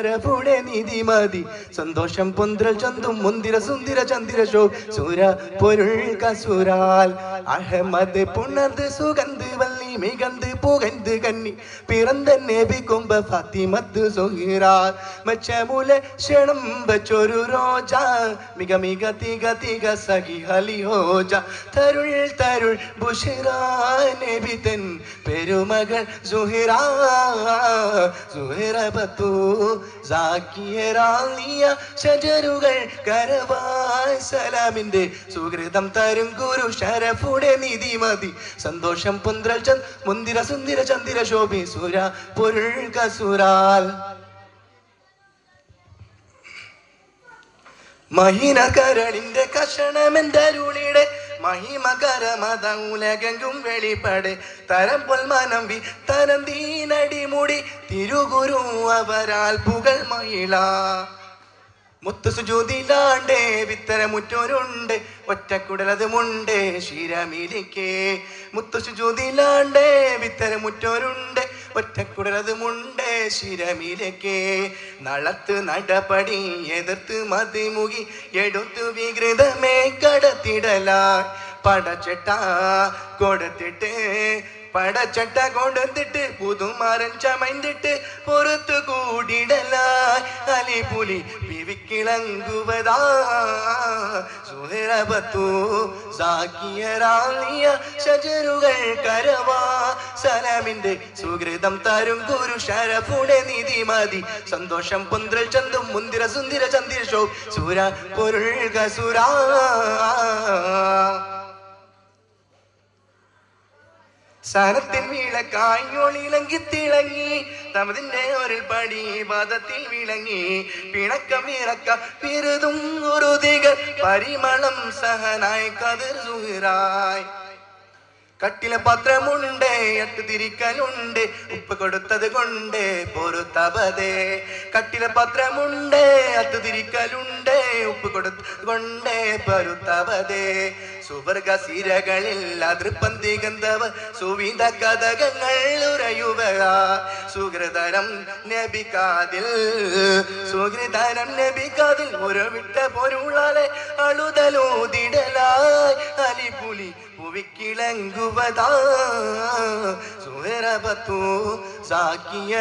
ഷരഫുടെ നിധി മതി സന്തോഷം പൊന്ത്രൽ ചന്തും മുന്തിര സുന്ദര ചന്ദിര ശോ സൂര പൊരുൾ കസുരാൽ അഹമ്മദ് പുണർന്ന് സുഗന്ധ് വല്ലി മികந்து പുകഴ്ந்து കന്നി പിറந்த നബി കൊമ്പ ഫാത്തിമത്ത് സുഹ്റാ മച്ചമുല ക്ഷണം വച്ചൊരു റോജ മിക മിക തിക തിക സഖി ഹലി ഹോജ തരുൾ തരുൾ ബുഷ്റാ നബി തൻ പെരുമകൾ സുഹ്റാ സുഹ്റബത്തു സാക്കിയ റാലിയ ഷജറുകൾ കരവായ് സലാമിന്റെ സുഹൃതം തരും ഗുരു ഷരഫുടെ നിധി മതി സന്തോഷം പൊന്ത്രൽ മുന്തിര സുന്ദര ചന്ദിര ശോഭി സുര പൊരുൾ കസുരാൽ മഹിന കരളിന്റെ കഷണമെന്തരുളിടെ മഹിമകരമത ഉലകെങ്കും വെളിപ്പടെ തരം പൊൽമനം വി തരം ദീനടിമുടി തിരുഗുരു അവരാൽ പുകൾ മഹിള മുത്തു സുജൂദിലാണ്ടേ വിത്തരമുറ്റോരുണ്ട് ഒറ്റക്കുടലത് മുണ്ടേ ശിരമിലിക്കേ മുത്തു സുജൂദിലാണ്ടേ വിത്തരമുറ്റോരുണ്ട് ഒറ്റക്കുടലത് മുണ്ടേ ശിരമിലിക്കേ നളത്ത് നടപടി എതിർത്ത് മതിമുകി എടുത്തു വികൃതമേ കടത്തിടലായി പടച്ചട്ട കൊടുത്തിട്ട് പടച്ചട്ട കൊടുത്തിട്ട് പുതുമാരൻ ചമയ്ത്തിട്ട് പുറത്തു കൂടിടലായി അലിപുലി വിവിക്കിളങ്ങുവതാ സുഹറബത്തു സാക്കിയ റാലിയ ഷജറുകൾ കരവാ സലാമിന്റെ സുഹൃതം തരും ഗുരു ഷരഫുടെ നിധി മതി സന്തോഷം പൊന്ത്രൽ ചന്തും മുന്തിര സുന്ദര ചന്ദിര ശോ സൂര പൊരുൾ കസുരാ സനത്തിൽ വിളക്കായി ഒളിലങ്കി തിളങ്ങി തമതിന്റെ ഒരു പടി പാദത്തിൽ വിളങ്ങി പിണക്കം ഇറക്ക പിറുതും ഉറുതികൾ പരിമളം സഹനായി കതിർ സുഹറായി കട്ടിലെ പാത്രമുണ്ട് എട്ട് തിരിക്കലുണ്ട് ഉപ്പ് കൊടുത്തത് കൊണ്ട് പൊറുത്തപതേ കട്ടിലെ പാത്രമുണ്ട് അത്ത് തിരിക്കലുണ്ട് ഉപ്പ് കൊടുത്തത് കൊണ്ട് പൊറുത്തപതേ സുവർഗ സിരകളിൽ അതൃപ്പന്തി ഗന്ധവ സുവിധ കഥകങ്ങൾ ഉറയുക സുഹൃതരം നബിക്കാതിൽ സുഹൃതരം നബിക്കാതിൽ ഒരു വിട്ട പൊരുളാലെ അളുതലോതിടലായി അലിപുലി പുവിക്കിളങ്ങുവതാ സുഹറബത്തു സാക്കിയ